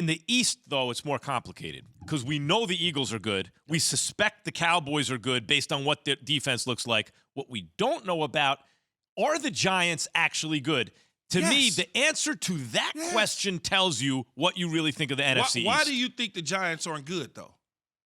In the East, though, it's more complicated because we know the Eagles are good. We suspect the Cowboys are good based on what their defense looks like. What we don't know about, are the Giants actually good? To me, the answer to that question tells you what you really think of the NFC East. Why do you think the Giants aren't good, though?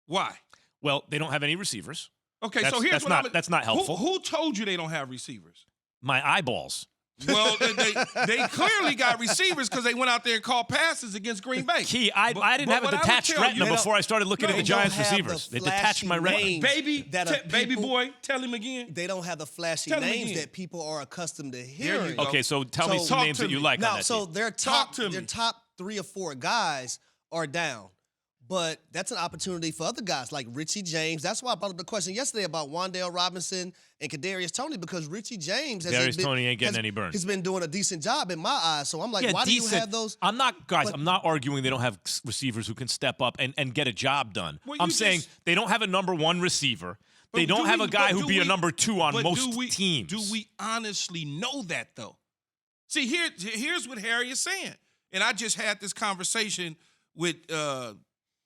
Why? Well, they don't have any receivers. Okay, so here's that's not helpful. Who told you they don't have receivers? My eyeballs. Well, they clearly got receivers because they went out there and called passes against Green Bay. Key, I didn't have a detached retina before I started looking at the Giants receivers. They detached my retina. Baby boy, tell him again. They don't have the flashy names that people are accustomed to hearing. Okay, so tell me some names that you like on that team. Their top 3 or 4 guys are down. But that's an opportunity for other guys like Richie James. That's why I brought up the question yesterday about Wan'Dale Robinson and Kadarius Toney, because Richie James Toney ain't getting any burn. He's been doing a decent job in my eyes. So I'm like, why do you have those? I'm not arguing they don't have receivers who can step up and get a job done. Well, I'm saying they don't have a number 1 receiver. They don't have a guy who'd be a number 2 on most teams. Do we honestly know that, though? See, here's what Harry is saying. And I just had this conversation with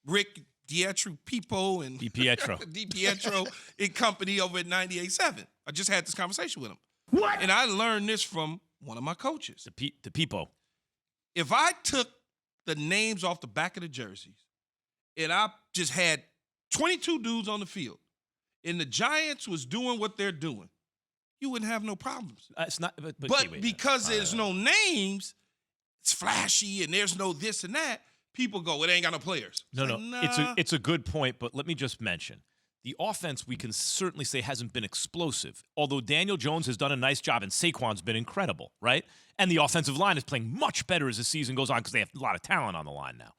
Rick DiPietro and DiPietro and company over at 98.7. I just had this conversation with him. What? And I learned this from one of my coaches. The Peepo. If I took the names off the back of the jerseys and I just had 22 dudes on the field and the Giants was doing what they're doing, you wouldn't have no problems. It's not, but because there's no names, it's flashy and there's no this and that, people go, it ain't got no players. It's a good point, but let me just mention. The offense, we can certainly say, hasn't been explosive, although Daniel Jones has done a nice job and Saquon's been incredible, right? And the offensive line is playing much better as the season goes on because they have a lot of talent on the line now.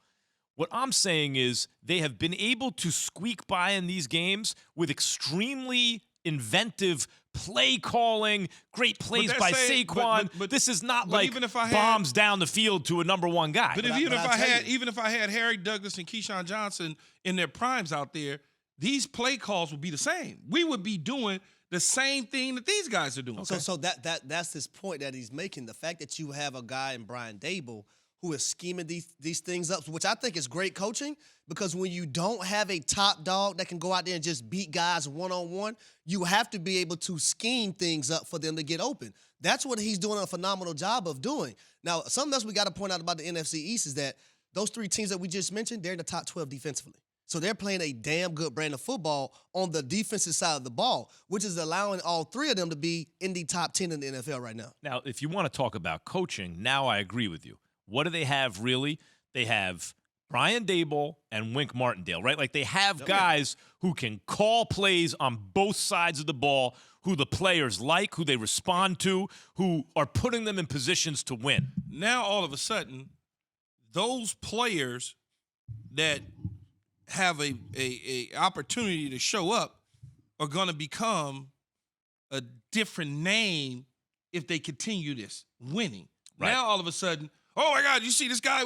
What I'm saying is they have been able to squeak by in these games with extremely inventive play calling, great plays by Saquon. But this is not like bombs down the field to a number 1 guy. But even if I had Harry Douglas and Keyshawn Johnson in their primes out there, these play calls would be the same. We would be doing the same thing that these guys are doing. Okay. So that's this point that he's making. The fact that you have a guy in Brian Daboll who is scheming these things up, which I think is great coaching, because when you don't have a top dog that can go out there and just beat guys one-on-one, you have to be able to scheme things up for them to get open. That's what he's doing a phenomenal job of doing. Now, something else we got to point out about the NFC East is that those 3 teams that we just mentioned, they're in the top 12 defensively. So they're playing a damn good brand of football on the defensive side of the ball, which is allowing all 3 of them to be in the top 10 in the NFL right now. Now, if you want to talk about coaching, now I agree with you. What do they have, really? They have Brian Daboll and Wink Martindale, right? Like, they have guys who can call plays on both sides of the ball, who the players like, who they respond to, who are putting them in positions to win. Now, all of a sudden, those players that have a opportunity to show up are going to become a different name if they continue this winning. Right. Now, all of a sudden, oh, my God, you see this guy?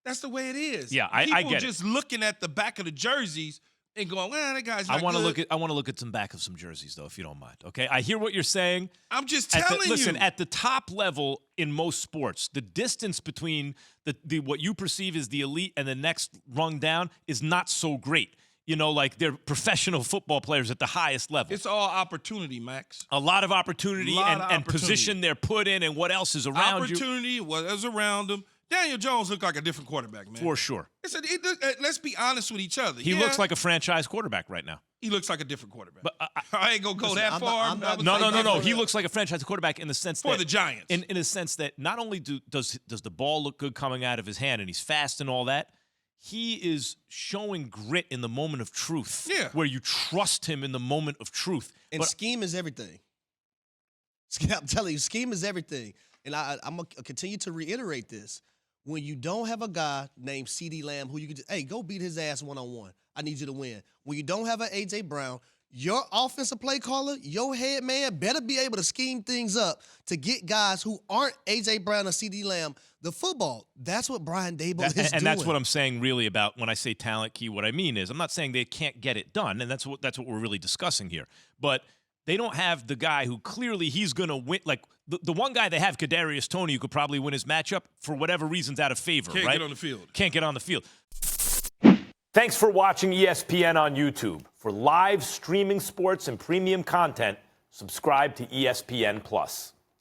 That's the way it is. Yeah, I get it. People just looking at the back of the jerseys and going, well, that guy's not good. I want to look at some back of some jerseys, though, if you don't mind, okay? I hear what you're saying. I'm just telling you. Listen, at the top level in most sports, the distance between the what you perceive as the elite and the next rung down is not so great. You know, like they're professional football players at the highest level. It's all opportunity, Max. A lot of opportunity and position they're put in and what else is around you. Opportunity, what is around them. Daniel Jones looked like a different quarterback, man. For sure. Let's be honest with each other. He looks like a franchise quarterback right now. He looks like a different quarterback. But I ain't going to go that far. No. He looks like a franchise quarterback in the sense that... For the Giants. In a sense that not only does the ball look good coming out of his hand and he's fast and all that, he is showing grit in the moment of truth. Yeah. Where you trust him in the moment of truth. And scheme is everything. I'm telling you, scheme is everything. And I'm going to continue to reiterate this. When you don't have a guy named CeeDee Lamb who you can just, hey, go beat his ass one-on-one. I need you to win. When you don't have an A.J. Brown, your offensive play caller, your head man, better be able to scheme things up to get guys who aren't A.J. Brown or CeeDee Lamb the football. That's what Brian Daboll is doing. And that's what I'm saying really about when I say talent key. What I mean is I'm not saying they can't get it done, and that's what we're really discussing here. But They don't have the guy who clearly he's going to win. Like the one guy they have, Kadarius Toney, who could probably win his matchup for whatever reason's out of favor. Can't right? get on the field. Can't get on the field. Thanks for watching ESPN on YouTube. For live streaming sports and premium content, subscribe to ESPN Plus.